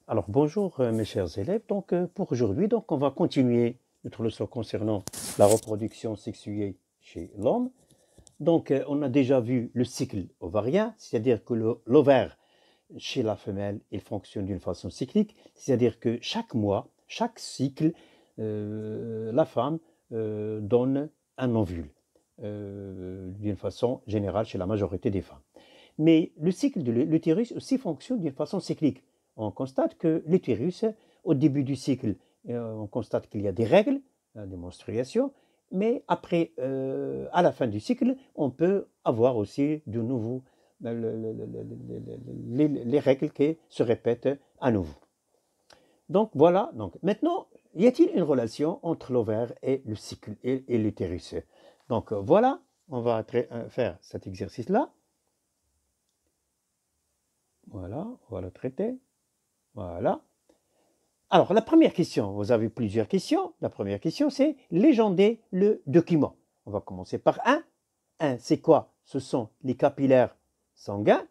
Alors bonjour mes chers élèves, pour aujourd'hui on va continuer notre leçon concernant la reproduction sexuée chez l'homme. On a déjà vu le cycle ovarien, c'est-à-dire que l'ovaire chez la femelle il fonctionne d'une façon cyclique, c'est-à-dire que chaque mois, chaque cycle, la femme donne un ovule d'une façon générale chez la majorité des femmes. Mais le cycle de l'utérus aussi fonctionne d'une façon cyclique. On constate que l'utérus, au début du cycle, on constate qu'il y a des règles, des menstruations, mais après, à la fin du cycle, on peut avoir aussi de nouveau les règles qui se répètent à nouveau. Donc voilà, maintenant, y a-t-il une relation entre l'ovaire et le cycle et l'utérus? Donc voilà, on va faire cet exercice-là. Voilà, on va le traiter. Voilà. Alors, la première question, vous avez plusieurs questions. La première question, c'est légender le document. On va commencer par 1. 1, c'est quoi? Ce sont les capillaires sanguins,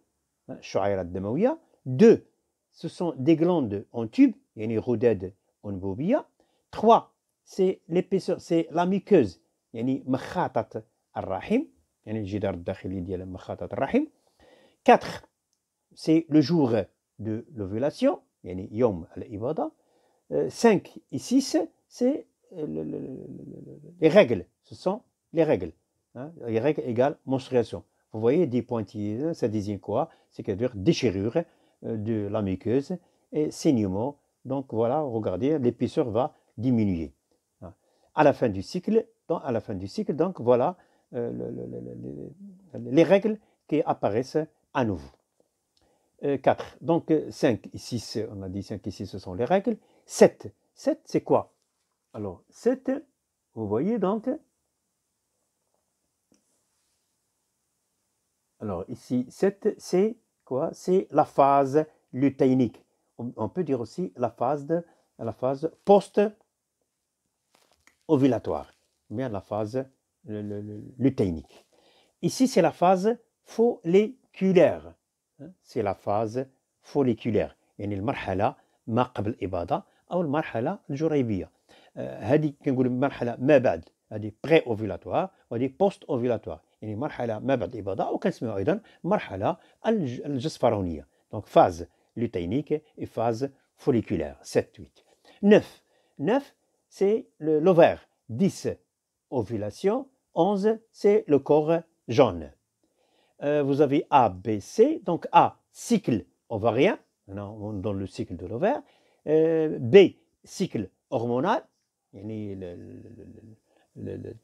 شعيرات دموية. 2, ce sont des glandes en tube, يعني غدد أنبوبية. 3, c'est l'épaisseur, c'est la muqueuse, يعني مخاطة الرحم, يعني الجدار الداخلي ديال مخاطة الرحم. 4, c'est le jour de l'ovulation, يعني يوم الإباضة. 5 et 6, c'est les règles. Ce sont les règles. Hein, les règles égale menstruation. Vous voyez des pointillés, ça désigne quoi? C'est-à-dire déchirure de la muqueuse et saignement. Donc voilà, regardez, l'épaisseur va diminuer. À la fin du cycle, donc voilà les règles qui apparaissent à nouveau. 4. Donc 5 et 6, on a dit 5 et 6, ce sont les règles. 7. 7, c'est quoi? Alors, 7, vous voyez donc. Alors, ici, 7, c'est quoi? C'est la phase lutéinique. On peut dire aussi la phase post-ovulatoire, bien la phase lutéinique. Ici, c'est la phase folliculaire. C'est la phase folliculaire. يعني المرحلة ما قبل الإباضة أو المرحلة الجريبية. هذه كنقول مرحلة ما بعد، هذه بري أوفيلاتوار وهذه بوست أوفيلاتوار، يعني مرحلة ما بعد الإباضة أو كنسميوها أيضا مرحلة الجصفرونية. Donc phase lutéinique et phase folliculaire. 7, 8. 9. 9, c'est l'ovaire. 10, ovulation. 11, c'est le corps jaune. Vous avez A, B, C. Donc A, cycle ovarien, on donne le cycle de l'ovaire. B, cycle hormonal, يعني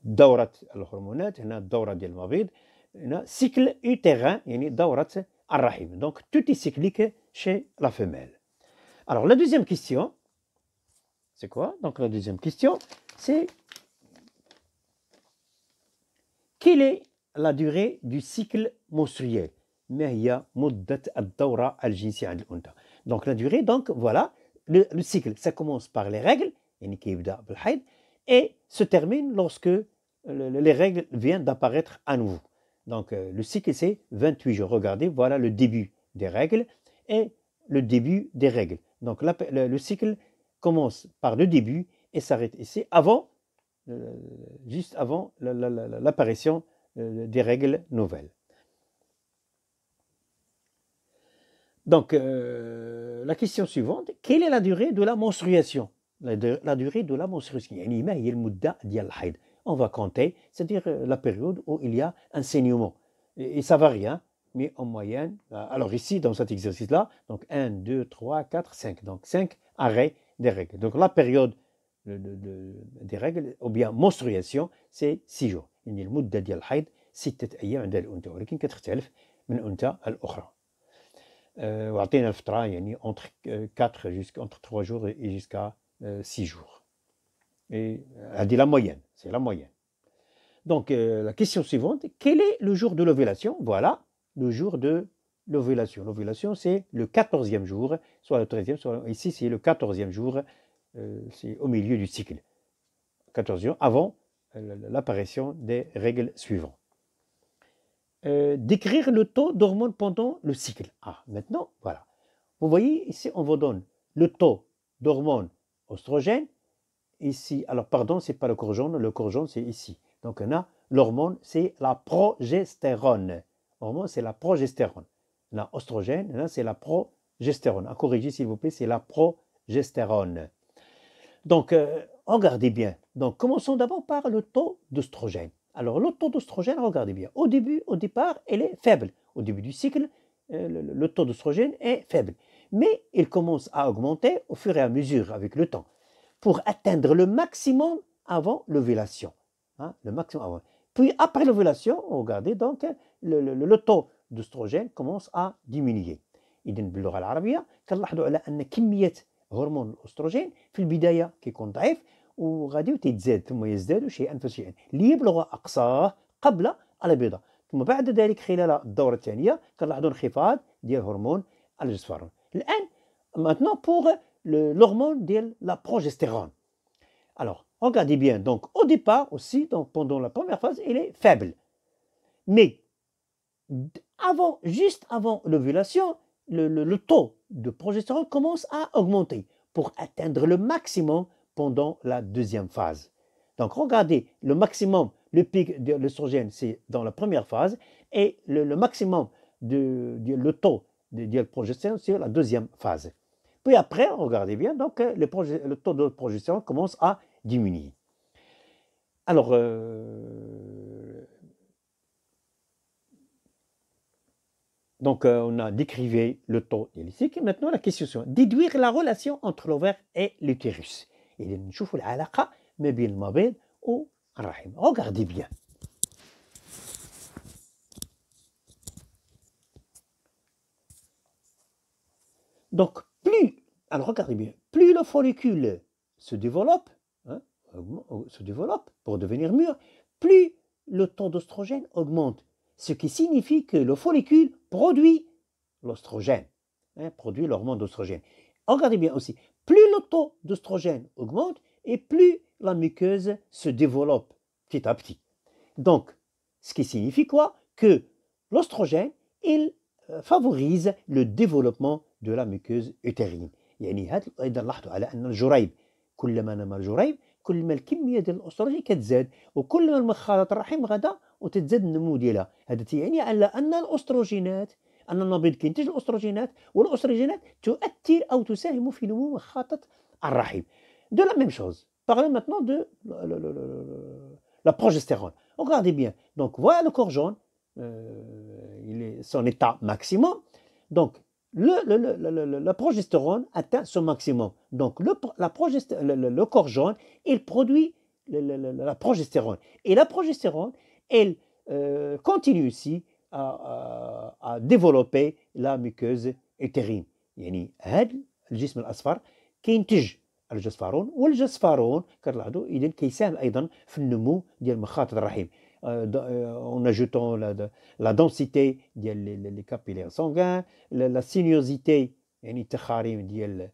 دورة الهرمونات، هنا الدورة ديال المبيض. هنا cycle utérin، يعني دورة الرحم. Donc tout est cyclique chez la femelle. Alors la deuxième question, c'est quoi? Donc la deuxième question, c'est quelle est la durée du cycle menstruel? ما هي مدة الدورة الجنسية عند الأنثى؟ Donc la durée, donc voilà, le cycle, ça commence par les règles, يعني كيبدأ بالحيض, et se termine lorsque les règles viennent d'apparaître à nouveau. Donc le cycle c'est 28 jours. Regardez, voilà le début des règles et le début des règles. Donc le cycle commence par le début et s'arrête ici avant, juste avant l'apparition des règles nouvelles. Donc, la question suivante, quelle est la durée de la menstruation? La durée de la menstruation. يعني ما هي المدة ديال الحيض? On va compter, c'est-à-dire la période où il y a un saignement. Et ça varie, hein, mais en moyenne. Alors ici, dans cet exercice-là, donc 1, 2, 3, 4, 5. Donc 5 arrêts des règles. Donc la période des règles, ou bien menstruation, c'est 6 jours. يعني المدة ديال الحيض 6 أيام عند الأنثى، ولكن كتختلف من أنثى الأخرى. وعطينا الفترة يعني entre 4 entre 3 jours et jusqu'à 6 jours. Et elle dit la moyenne, c'est la moyenne. Donc la question suivante, quel est le jour de l'ovulation? Voilà, le jour de l'ovulation. L'ovulation, c'est le 14e jour, soit le 13e, soit ici c'est le 14e jour, c'est au milieu du cycle. 14 jours avant l'apparition des règles suivantes. Décrire le taux d'hormones pendant le cycle. Ah, maintenant, voilà. Vous voyez, ici, on vous donne le taux d'hormones oestrogènes. Ici, alors pardon, c'est pas le corps jaune c'est ici. Donc on a l'hormone, c'est la progestérone. L'hormone, c'est la progestérone. La oestrogène, là, c'est la progestérone. À corriger, s'il vous plaît, c'est la progestérone. Donc, regardez bien. Donc, commençons d'abord par le taux d'oestrogène. Alors, le taux d'oestrogène, regardez bien. Au départ, elle est faible. Au début du cycle, le taux d'oestrogène est faible. Mais il commence à augmenter au fur et à mesure avec le temps pour atteindre le maximum avant l'ovulation. Hein, le maximum avant. Puis, après l'ovulation, regardez donc, le taux d'oestrogène commence à diminuer. إذن باللغة العربية كنلاحظوا على أن كمية هرمون الأستروجين في البداية كيكون ضعيف وغادي وتيتزاد ثم يزداد شيئا فشيئا ليبلغ أقصاه قبل البيضة ثم بعد ذلك خلال الدورة الثانية كنلاحظوا انخفاض ديال هرمون الجسفارون. الآن maintenant pour l'hormone de la progestérone. Alors, regardez bien, donc au départ aussi, donc pendant la première phase, elle est faible. Mais juste avant l'ovulation, le taux de progestérone commence à augmenter pour atteindre le maximum pendant la deuxième phase. Donc regardez, le maximum, le pic de l'œstrogène, c'est dans la première phase, et le maximum le taux de progestérone, c'est la deuxième phase. Puis après, regardez bien, donc le taux de progestérone commence à diminuer. Alors, donc on a décrivé le taux illicite. Maintenant, la question suivante. Déduire la relation entre l'ovaire et l'utérus. إذا نشوفوا العلاقة ما بين المبيض والرحم. Regardez bien. Donc, alors regardez bien, plus le follicule se développe pour devenir mûr, plus le taux d'oestrogène augmente, ce qui signifie que le follicule produit l'oestrogène, produit l'hormone d'oestrogène. Regardez bien aussi, plus le taux d'oestrogène augmente et plus la muqueuse se développe petit à petit. Donc, ce qui signifie quoi? Que l'oestrogène, il favorise le développement de la muqueuse utérine. يعني هذا ايضا لاحظوا على ان الجريب كلما نما الجريب كل ما الكميه ديال الاستروجين كتزاد وكل ما المخاط الرحم غدا وتتزاد النمو ديالها. هذا تعني على ان الاستروجينات ان المبيض كينتج الاستروجينات والاستروجينات تؤثر او تساهم في نمو مخاطة الرحم. De la même chose. Parlons maintenant de la progestérone. Regardez bien. Donc voilà le corps jaune, il est son état maximum. Donc la progestérone atteint son maximum. Donc le corps jaune, il produit la progestérone. Et la progestérone, elle continue aussi à développer la muqueuse utérine. يعني هذا الجسم الأصفر كينتج الجسفارون والجسفارون كنلاحظوا إذا كيساهم أيضا في النمو ديال مخاط الرحم. En ajoutant la densité des capillaires sanguins, la sinuosité, يعني التخاريم ديال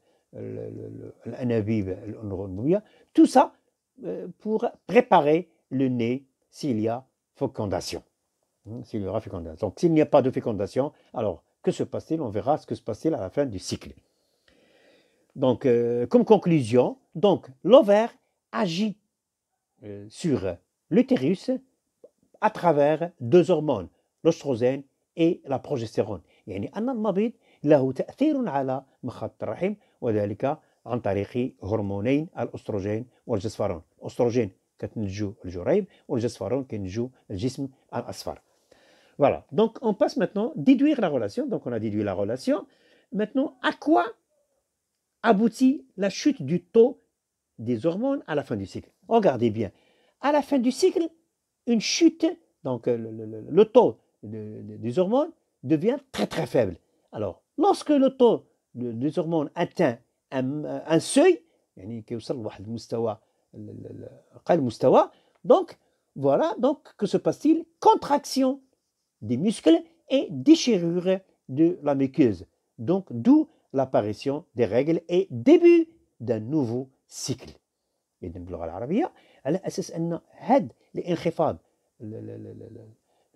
الأنابيب الأنبوبية, tout ça pour préparer le nez s'il y a fécondation. S'il y aura fécondation. Donc s'il n'y a pas de fécondation, alors que se passe-t-il? On verra ce que se passe-t-il à la fin du cycle. Donc, comme conclusion, donc l'ovaire agit sur l'utérus à travers deux hormones, l'oestrogène et la progestérone. يعني أن المبيض له تأثير على مخاط الرحم وذلك عن طريق هرمونين الأستروجين والجسفارون. الأستروجين كتنتجو الجريب والجسفارون كينتجو الجسم الأصفر. Voilà, donc on passe maintenant déduire la relation. Donc on a déduit la relation. Maintenant, à quoi aboutit la chute du taux des hormones à la fin du cycle? Regardez bien. À la fin du cycle, une chute, donc le taux des hormones devient très très faible. Alors, lorsque le taux des hormones atteint un seuil, يعني كيوصل لواحد المستوى أقل مستوى, donc voilà, donc que se passe-t-il? Contraction des muscles et déchirure de la muqueuse. Donc, d'où l'apparition des règles et début d'un nouveau cycle. إذن باللغة العربية على أساس أن هذا الانخفاض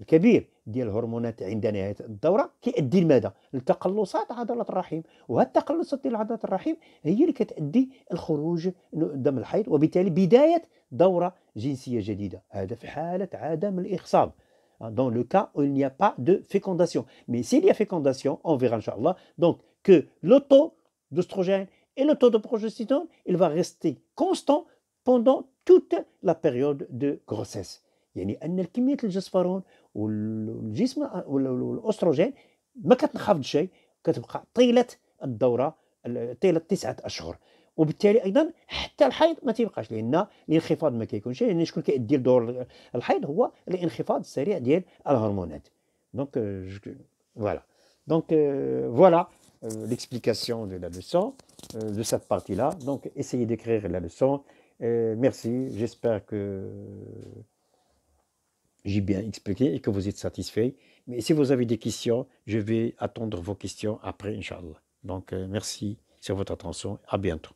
الكبير ديال الهرمونات عند نهاية الدورة كيؤدي لماذا؟ لتقلصات عضلة الرحم، وهاد التقلصات ديال عضلة الرحم هي اللي كتؤدي الخروج دم الحيض، وبالتالي بداية دورة جنسية جديدة. هذا في حالة عدم الإخصاب. Dans le cas où il n'y a pas de fécondation. Mais s'il y a fécondation, on verra, Inch'Allah, donc que le taux d'oestrogène et le taux de progestérone, il va rester constant pendant toute la période de grossesse. يعني أن كمية الجسفرون والجسم والأستروجين ما كتنخفض شيء، كتبقى طيلة الدورة، طيلة 9 أشهر. وبالتالي أيضا حتى الحيض ما تيبقاش، لأن الانخفاض ما كيكونش، لأن شكون كيأدي لدور الحيض هو الانخفاض السريع ديال الهرمونات. Donc voilà. Donc voilà l'explication de la leçon, de cette partie-là. Donc essayez d'écrire la leçon. Merci, j'espère que j'ai bien expliqué et que vous êtes satisfait. Mais si vous avez des questions, je vais attendre vos questions après, Inch'Allah. Donc merci sur votre attention. À bientôt.